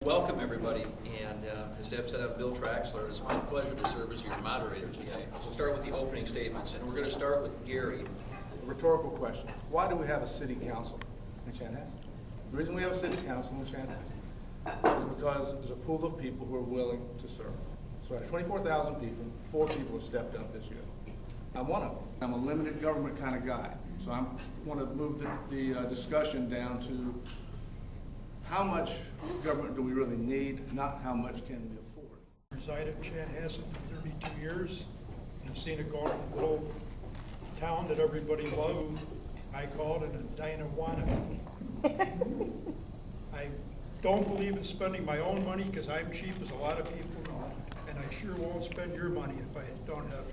Welcome, everybody, and as Deb said, I'm Bill Traxler. It's my pleasure to serve as your moderator today. We'll start with the opening statements, and we're going to start with Gary. Rhetorical question. Why do we have a city council in Chanhassen? The reason we have a city council in Chanhassen is because there's a pool of people who are willing to serve. So out of 24,000 people, 4 people have stepped up this year. I'm one of them. I'm a limited government kind of guy. So I want to move the discussion down to how much government do we really need, not how much can we afford. I resided in Chanhassen for 32 years. I've seen it go from a little town that everybody loved. I called it a Dina-wannabe. I don't believe in spending my own money because I'm cheap, as a lot of people know, and I sure won't spend your money if I don't have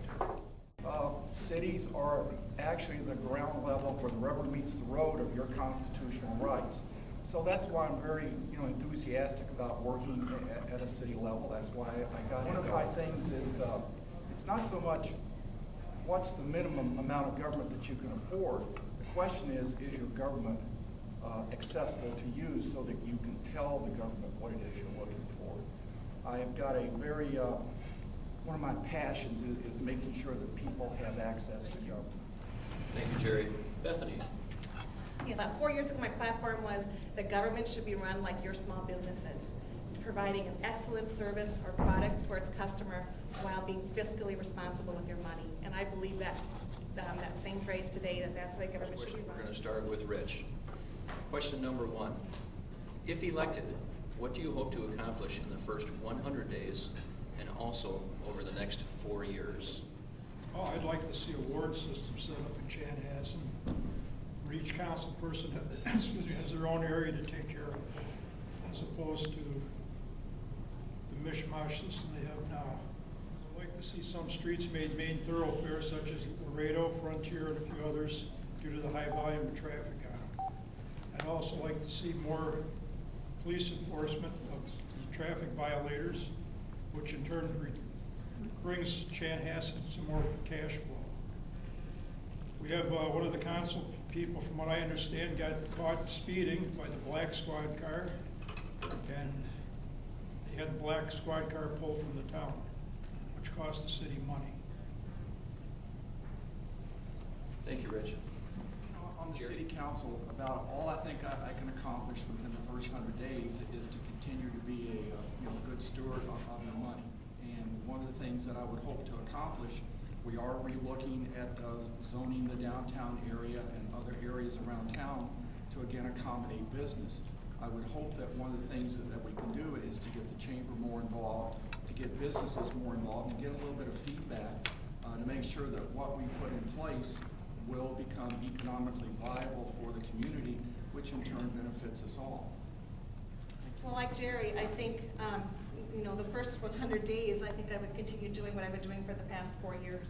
to. Cities are actually the ground level where the rubber meets the road of your constitutional rights. So that's why I'm very, enthusiastic about working at a city level. That's why I got in. One of my things is it's not so much what's the minimum amount of government that you can afford. The question is your government accessible to use so that you can tell the government what it is you're looking for. I have got a very one of my passions is making sure that people have access to government. Thank you, Jerry. Bethany. Yes, about 4 years ago, my platform was the government should be run like your small businesses, providing an excellent service or product for its customer while being fiscally responsible with your money. And I believe that's that same phrase today, that's the government should be run. We're going to start with Rich. Question number 1. If elected, what do you hope to accomplish in the first 100 days and also over the next 4 years? Oh, I'd like to see a ward system set up in Chanhassen, where each council person has their own area to take care of, as opposed to the mishmash system they have now. I'd like to see some streets made main thoroughfares, such as Laredo, Frontier, and a few others, due to the high volume of traffic on them. I'd also like to see more police enforcement of the traffic violators, which in turn brings Chanhassen some more cash flow. We have one of the council people, from what I understand, got caught speeding by the black squad car, and they had the black squad car pulled from the town, which cost the city money. Thank you, Rich. On the city council, about all I think I can accomplish within the first 100 days is to continue to be a good steward of your money. And one of the things that I would hope to accomplish, we are relooking at zoning the downtown area and other areas around town to again accommodate business. I would hope that one of the things that we can do is to get the chamber more involved, to get businesses more involved, and get a little bit of feedback to make sure that what we put in place will become economically viable for the community, which in turn benefits us all. Well, like Jerry, I think, the first 100 days, I think I would continue doing what I've been doing for the past 4 years,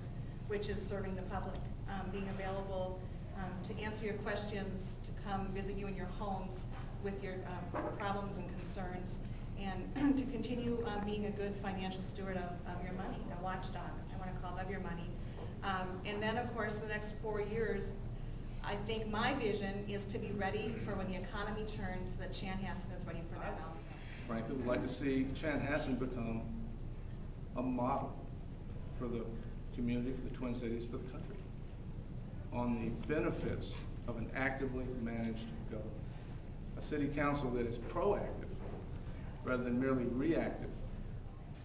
which is serving the public, being available to answer your questions, to come visit you in your homes with your problems and concerns, and to continue being a good financial steward of your money, a watchdog, I want to call it, of your money. And then, of course, the next 4 years, I think my vision is to be ready for when the economy turns, that Chanhassen is ready for that also. Frankly, we'd like to see Chanhassen become a model for the community, for the Twin Cities, for the country, on the benefits of an actively managed government. A city council that is proactive rather than merely reactive.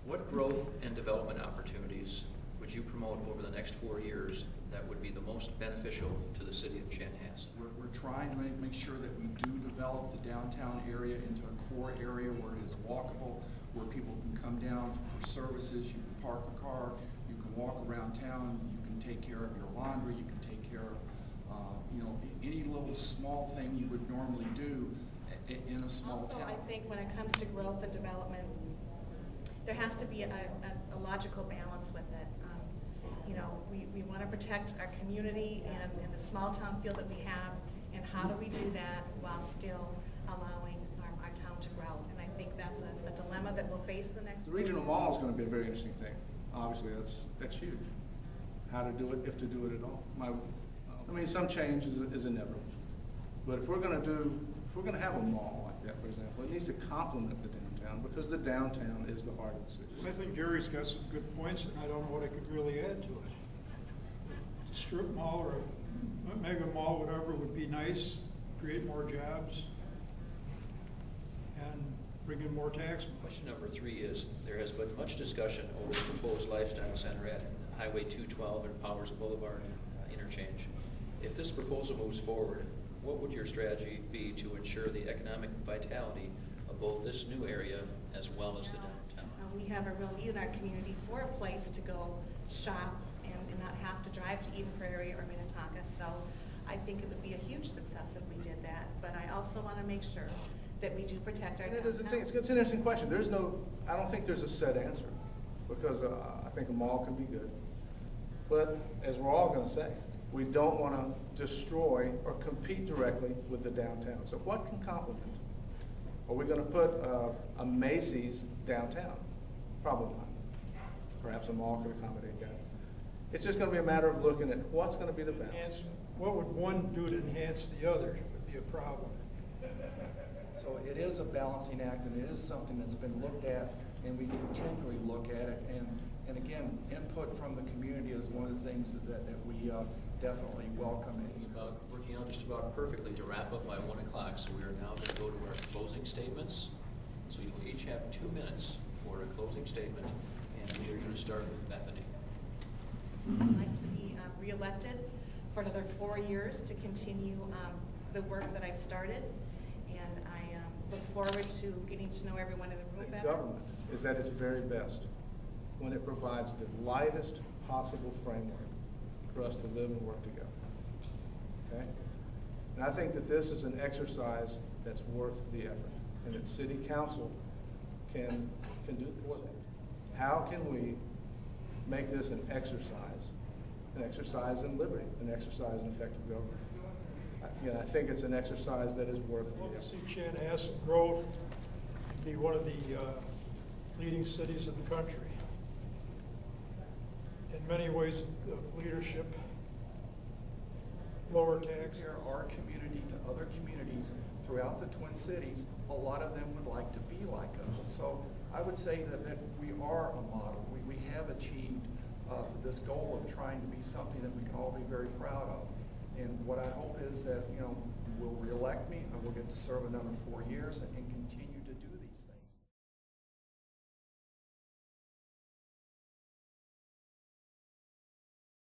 What growth and development opportunities would you promote over the next 4 years that would be the most beneficial to the city of Chanhassen? We're trying to make sure that we do develop the downtown area into a core area where it is walkable, where people can come down for services, you can park a car, you can walk around town, you can take care of your laundry, you can take care of any little small thing you would normally do in a small town. Also, I think when it comes to growth and development, there has to be a logical balance with it. We want to protect our community and the small town feel that we have, and how do we do that while still allowing our town to grow? And I think that's a dilemma that we'll face the next. The regional mall is going to be a very interesting thing. Obviously, that's huge. How to do it, if to do it at all. Some change is inevitable, but if we're going to have a mall like that, for example, it needs to complement the downtown downtown, because the downtown is the heart of the city. I think Gary's got some good points, and I don't know what I could really add to it. A strip mall or a mega mall, whatever, would be nice, create more jobs, and bring in more tax money. Question number 3 is, there has been much discussion over the proposed lifestyle center at Highway 212 and Powers Boulevard interchange. If this proposal moves forward, what would your strategy be to ensure the economic vitality of both this new area as well as the downtown? We have a real need in our community for a place to go shop and not have to drive to Eden Prairie or Minnetonka. So I think it would be a huge success if we did that. But I also want to make sure that we do protect our And it downtown. is a thing, it's an interesting question. I don't think there's a set answer, because I think a mall can be good. But as we're all gonna say, we don't wanna destroy or compete directly with the downtown. So what can complement? Are we gonna put a Macy's downtown? Probably not. Perhaps a mall could accommodate that. It's just gonna be a matter of looking at what's gonna be the balance. What would one do to enhance the other would be a problem. So it is a balancing act, and it is something that's been looked at, and we continually look at it. And again, input from the community is one of the things that we definitely welcome. Working out just about perfectly to wrap up by 1 o'clock, so we are now going to go to our closing statements. So you will each have 2 minutes for a closing statement, and we are going to start with Bethany. I'd like to be reelected for another 4 years to continue the work that I've started. And I look forward to getting to know everyone in the room The better. government is at its very best when it provides the lightest possible framework for us to live and work together. Okay? And I think that this is an exercise that's worth the effort, and that city council can do for that. How can we make this an exercise in liberty, an exercise in effective government? Again, I think it's an exercise that is worth I'd love the to see effort. Chanhassen grow, be one of the leading cities in the country. In many ways of leadership, lower tax. Compare our community to other communities throughout the Twin Cities, a lot of them would like to be like us. So I would say that we are a model. We have achieved this goal of trying to be something that we can all be very proud of. And what I hope is that, will reelect me, I will get to serve another 4 years and